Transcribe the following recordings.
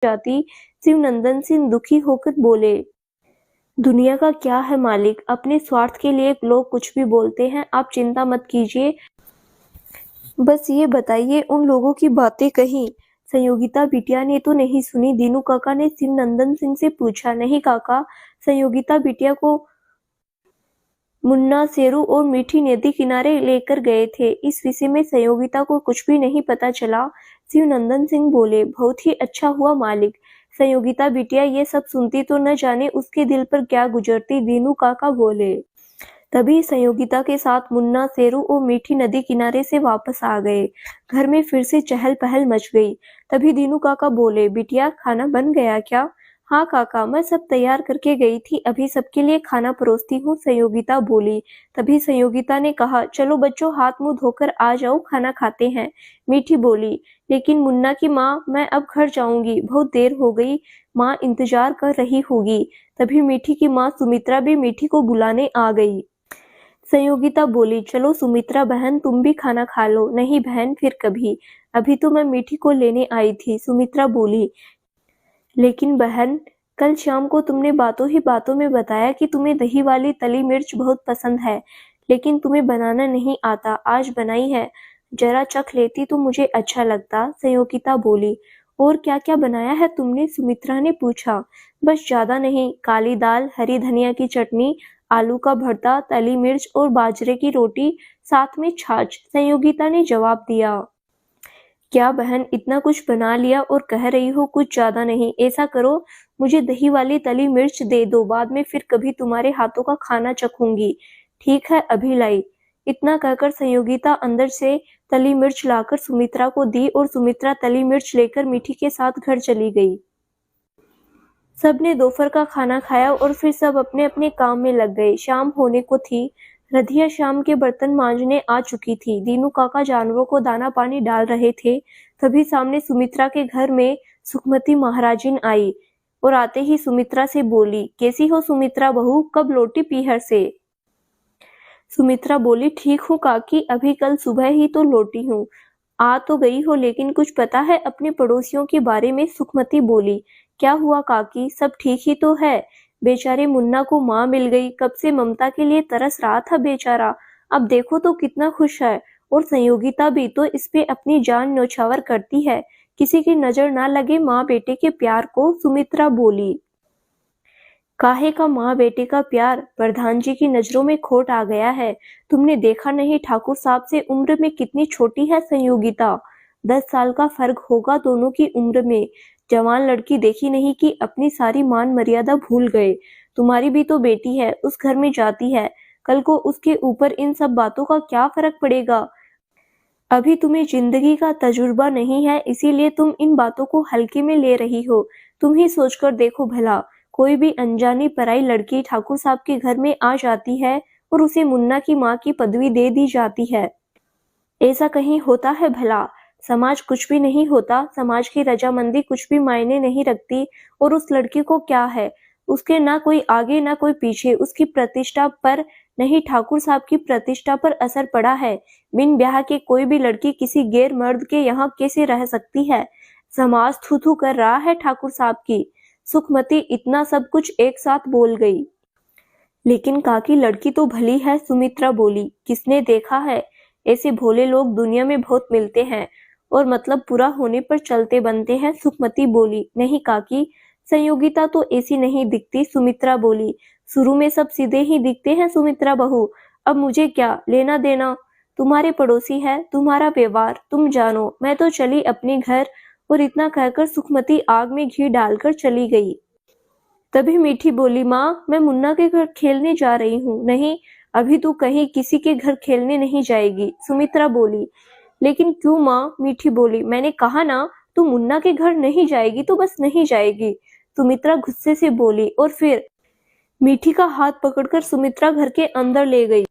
जाती। शिवनंदन सिंह दुखी होकर बोले, दुनिया का क्या है मालिक, अपने स्वार्थ के लिए लोग कुछ भी बोलते हैं। आप चिंता मत कीजिए, बस ये बताइए उन लोगों की बातें कहीं संयोगिता बिटिया ने तो नहीं सुनी। दीनू काका ने शिवनंदन सिंह से पूछा। नहीं काका, संयोगिता बिटिया को मुन्ना, शेरू और मीठी नदी किनारे लेकर गए थे। इस विषय में संयोगिता को कुछ भी नहीं पता चला। शिवनंदन सिंह बोले, बहुत ही अच्छा हुआ मालिक। संयोगिता बिटिया ये सब सुनती तो न जाने उसके दिल पर क्या गुजरती। दीनू काका बोले। तभी संयोगिता के साथ मुन्ना, शेरू और मीठी नदी किनारे से वापस आ गए। घर में फिर से चहल पहल मच गई। तभी दीनू काका बोले, बिटिया खाना बन गया क्या? हाँ काका, मैं सब तैयार करके गई थी, अभी सबके लिए खाना परोसती हूँ, संयोगिता बोली। तभी संयोगिता ने कहा, चलो बच्चों हाथ मुंह धोकर आ जाओ, खाना खाते हैं। मीठी बोली, लेकिन मुन्ना की माँ, मैं अब घर जाऊंगी, बहुत देर हो गई, माँ इंतजार कर रही होगी। तभी मीठी की माँ सुमित्रा भी मीठी को बुलाने आ गई। संयोगिता बोली, चलो सुमित्रा बहन तुम भी खाना खा लो। नहीं बहन, फिर कभी, अभी तो मैं मीठी को लेने आई थी। सुमित्रा बोली, लेकिन बहन, कल शाम को तुमने बातों ही बातों में बताया कि तुम्हें दही वाली तली मिर्च बहुत पसंद है, लेकिन तुम्हें बनाना नहीं आता। आज बनाई है, जरा चख लेती तो मुझे अच्छा लगता। संयोगिता बोली, और क्या क्या बनाया है तुमने? सुमित्रा ने पूछा। बस ज्यादा नहीं, काली दाल, हरी धनिया की चटनी, आलू का भरता, तली मिर्च और बाजरे की रोटी, साथ में छाछ, संयोगिता ने जवाब दिया। क्या बहन, इतना कुछ बना लिया और कह रही हो कुछ ज्यादा नहीं? ऐसा करो, मुझे दही वाली तली मिर्च दे दो, बाद में फिर कभी तुम्हारे हाथों का खाना चखूंगी। ठीक है, अभी लाई। इतना कहकर संयोगिता अंदर से तली मिर्च लाकर सुमित्रा को दी और सुमित्रा तली मिर्च लेकर मीठी के साथ घर चली गई। सबने दोपहर का खाना खाया और फिर सब अपने अपने काम में लग गए। शाम होने को थी। रधिया शाम के बर्तन मांजने आ चुकी थी। दीनू काका जानवरों को दाना पानी डाल रहे थे। तभी सामने सुमित्रा के घर में सुखमती महाराजिन आई और आते ही सुमित्रा से बोली, कैसी हो सुमित्रा बहू, कब लौटी पीहर से? सुमित्रा बोली, ठीक हूँ काकी, अभी कल सुबह ही तो लौटी हूँ। आ तो गई हो, लेकिन कुछ पता है अपने पड़ोसियों के बारे में? सुखमती बोली, क्या हुआ काकी, सब ठीक ही तो है। बेचारे मुन्ना को माँ मिल गई, कब से ममता के लिए तरस रहा था बेचारा, अब देखो तो कितना खुश है। और संयोगिता भी तो इस पे अपनी जान न्यौछावर करती है, किसी की नजर ना लगे माँ बेटे के प्यार को। सुमित्रा बोली, काहे का माँ बेटे का प्यार, प्रधान जी की नजरों में खोट आ गया है। तुमने देखा नहीं ठाकुर साहब से उम्र में कितनी छोटी है संयोगिता, 10 साल का फर्क होगा दोनों की उम्र में। जवान लड़की देखी नहीं कि अपनी सारी मान मर्यादा भूल गए। तुम्हारी भी तो बेटी है, उस घर में जाती है, कल को उसके ऊपर इन सब बातों का क्या फर्क पड़ेगा? अभी तुम्हें जिंदगी का तजुर्बा नहीं है, इसीलिए तुम इन बातों को हल्के में ले रही हो। तुम ही सोचकर देखो भला, कोई भी अनजानी पराई लड़की ठाकुर साहब के घर में आ जाती है और उसे मुन्ना की माँ की पदवी दे दी जाती है। ऐसा कहीं होता है भला? समाज कुछ भी नहीं होता, समाज की रजामंदी कुछ भी मायने नहीं रखती। और उस लड़की को क्या है, उसके ना कोई आगे ना कोई पीछे, उसकी प्रतिष्ठा पर नहीं ठाकुर साहब की प्रतिष्ठा पर असर पड़ा है। बिन ब्याह के कोई भी लड़की किसी गैर मर्द के यहाँ कैसे रह सकती है? समाज थू थू कर रहा है ठाकुर साहब की। सुखमती इतना सब कुछ एक साथ बोल गई। लेकिन काकी लड़की तो भली है, सुमित्रा बोली। किसने देखा है, ऐसे भोले लोग दुनिया में बहुत मिलते हैं और मतलब पूरा होने पर चलते बनते हैं। सुखमती बोली, नहीं काकी, संयोगिता तो ऐसी नहीं दिखती। सुमित्रा बोली, शुरू में सब सीधे ही दिखते हैं सुमित्रा बहू, अब मुझे क्या लेना देना, तुम्हारे पड़ोसी है, तुम्हारा व्यवहार तुम जानो, मैं तो चली अपने घर। और इतना कहकर सुखमती आग में घी डालकर चली गई। तभी मीठी बोली, माँ मैं मुन्ना के घर खेलने जा रही हूँ। नहीं, अभी तू कहीं किसी के घर खेलने नहीं जाएगी। सुमित्रा बोली, लेकिन क्यों माँ? मीठी बोली, मैंने कहा ना, तू मुन्ना के घर नहीं जाएगी तो बस नहीं जाएगी। सुमित्रा गुस्से से बोली और फिर मीठी का हाथ पकड़कर सुमित्रा घर के अंदर ले गई।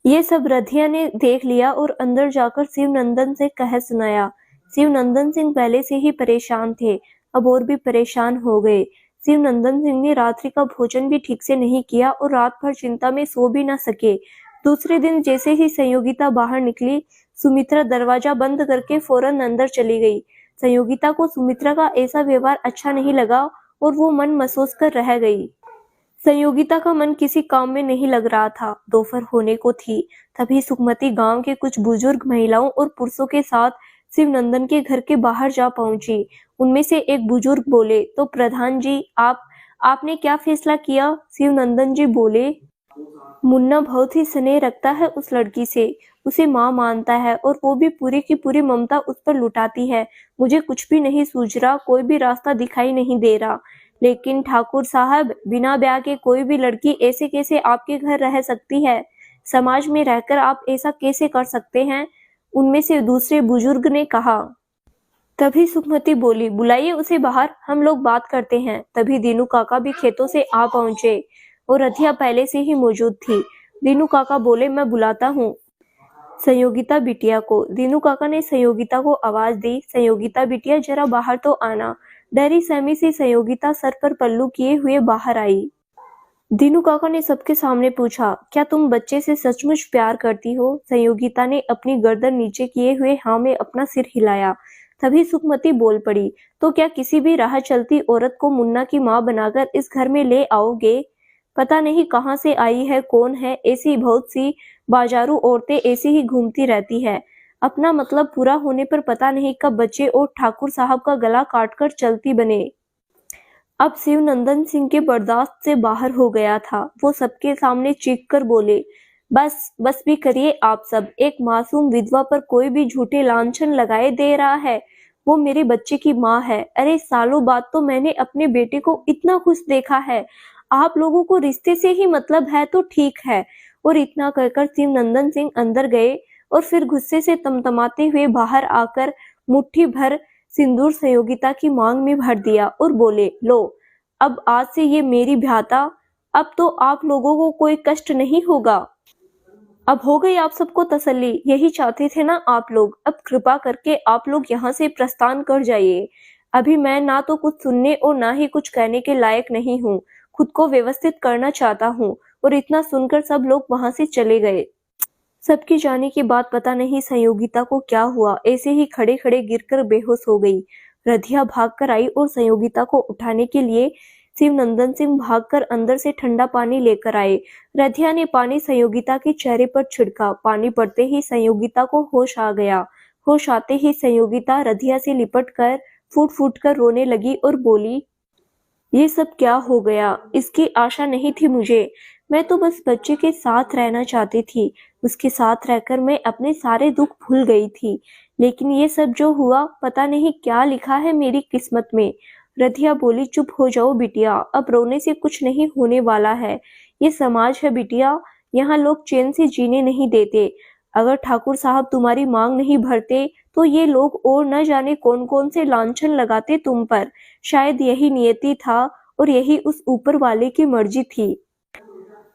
ये सब रधिया ने देख लिया और अंदर जाकर शिवनंदन से कह सुनाया। शिवनंदन सिंह पहले से ही परेशान थे, अब और भी परेशान हो गए। शिवनंदन सिंह ने रात्रि का भोजन भी ठीक से नहीं किया और रात भर चिंता में सो भी न सके। दूसरे दिन जैसे ही संयोगिता बाहर निकली, सुमित्रा दरवाजा बंद करके फौरन अंदर चली गई। संयोगिता को सुमित्रा का ऐसा व्यवहार अच्छा नहीं लगा और वो मन मसोस कर रह गई। संयोगिता का मन किसी काम में नहीं लग रहा था। दोपहर होने को थी, तभी सुखमती गांव के कुछ बुजुर्ग महिलाओं और पुरुषों के साथ शिवनंदन के घर के बाहर जा पहुंची। उनमें से एक बुजुर्ग बोले, तो प्रधान जी, आपने क्या फैसला किया? शिवनंदन जी बोले, मुन्ना बहुत ही स्नेह रखता है उस लड़की से, उसे माँ मानता है और वो भी पूरी की पूरी ममता उस पर लुटाती है। मुझे कुछ भी नहीं सूझ रहा, कोई भी रास्ता दिखाई नहीं दे रहा। लेकिन ठाकुर साहब, बिना ब्याह के कोई भी लड़की ऐसे कैसे आपके घर रह सकती है? समाज में रहकर आप ऐसा कैसे कर सकते हैं? उनमें से दूसरे बुजुर्ग ने कहा। तभी सुखमती बोली, बुलाइए उसे बाहर, हम लोग बात करते हैं। तभी दीनू काका भी खेतों से आ पहुंचे और रथिया पहले से ही मौजूद थी। दीनू काका बोले, मैं बुलाता हूँ संयोगिता बिटिया को। दीनू काका ने संयोगिता को आवाज दी, संयोगिता बिटिया जरा बाहर तो आना। डरी सहमी सी संयोगिता सर पर पल्लू किए हुए बाहर आई। दीनू काका ने सबके सामने पूछा, क्या तुम बच्चे से सचमुच प्यार करती हो? संयोगिता ने अपनी गर्दन नीचे किए हुए हाँ में अपना सिर हिलाया। तभी सुखमती बोल पड़ी, तो क्या किसी भी राह चलती औरत को मुन्ना की माँ बनाकर इस घर में ले आओगे? पता नहीं कहाँ से आई है, कौन है, ऐसी बहुत सी बाजारू औरतें ऐसी ही घूमती रहती है। अपना मतलब पूरा होने पर पता नहीं कब बच्चे और ठाकुर साहब का गला काटकर चलती बने। अब शिवनंदन सिंह के बर्दाश्त से बाहर हो गया था। वो सबके सामने चीख कर बोले, बस भी करिए आप सब। एक मासूम विधवा पर कोई भी झूठे लांछन लगाए दे रहा है। वो मेरे बच्चे की माँ है। अरे सालों बाद तो मैंने अपने बेटे को इतना खुश देखा है। आप लोगों को रिश्ते से ही मतलब है तो ठीक है। और इतना कहकर शिवनंदन सिंह अंदर गए और फिर गुस्से से तमतमाते हुए बाहर आकर मुट्ठी भर सिंदूर संयोगिता की मांग में भर दिया और बोले, लो, अब आज से ये मेरी भ्राता। अब तो आप लोगों को कोई कष्ट नहीं होगा। अब हो गई आप सबको तसल्ली। यही चाहते थे ना आप लोग। अब कृपा करके आप लोग यहाँ से प्रस्थान कर जाइए। अभी मैं ना तो कुछ सुनने और ना ही कुछ कहने के लायक नहीं हूँ। खुद को व्यवस्थित करना चाहता हूँ। और इतना सुनकर सब लोग वहां से चले गए। सबके जाने के बाद पता नहीं संयोगिता को क्या हुआ, ऐसे ही खड़े खड़े गिरकर बेहोश हो गई। रधिया भागकर आई और संयोगिता को उठाने के लिए शिवनंदन सिंह भागकर अंदर से ठंडा पानी लेकर आए। रधिया ने पानी संयोगिता के चेहरे पर छिड़का। पानी पड़ते ही संयोगिता को होश आ गया। होश आते ही संयोगिता रधिया से लिपट कर फूट फूट कर रोने लगी और बोली, ये सब क्या हो गया? इसकी आशा नहीं थी मुझे। मैं तो बस बच्चे के साथ रहना चाहती थी। उसके साथ रहकर मैं अपने सारे दुख भूल गई थी। लेकिन ये सब जो हुआ, पता नहीं क्या लिखा है मेरी किस्मत में। रधिया बोली, चुप हो जाओ बिटिया, अब रोने से कुछ नहीं होने वाला है। ये समाज है बिटिया, यहाँ लोग चैन से जीने नहीं देते। अगर ठाकुर साहब तुम्हारी मांग नहीं भरते तो ये लोग और न जाने कौन कौन से लांछन लगाते तुम पर। शायद यही नियति था और यही उस ऊपर वाले की मर्जी थी।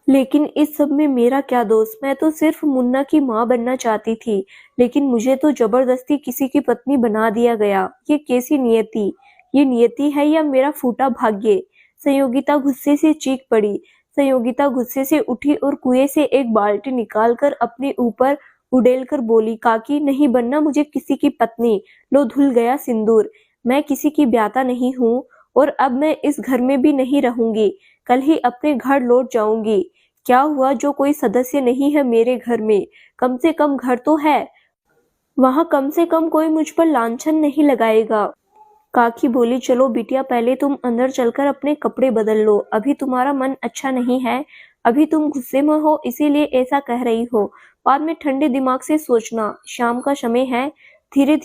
लेकिन इस सब में मेरा क्या दोष? मैं तो सिर्फ मुन्ना की माँ बनना चाहती थी, लेकिन मुझे तो जबरदस्ती किसी की पत्नी बना दिया गया। ये कैसी नियति? ये नियति है या मेरा फूटा भाग्य? संयोगिता गुस्से से चीख पड़ी। संयोगिता गुस्से से उठी और कुएं से एक बाल्टी निकालकर अपने ऊपर उड़ेलकर बोली, काकी, नहीं बनना मुझे किसी की पत्नी। लो, धुल गया सिंदूर। मैं किसी की ब्याता नहीं हूँ और अब मैं इस घर में भी नहीं रहूंगी। कल ही अपने घर लौट जाऊंगी। क्या हुआ जो कोई सदस्य नहीं है मेरे घर में? कम से कम घर तो है, वहां कम से कम कोई मुझ पर लांछन नहीं लगाएगा। काकी बोली, चलो बिटिया, पहले तुम अंदर चलकर अपने कपड़े बदल लो। अभी तुम्हारा मन अच्छा नहीं है। अभी तुम गुस्से में हो, इसीलिए ऐसा कह रही हो। बाद में ठंडे दिमाग से सोचना। शाम का समय है, धीरे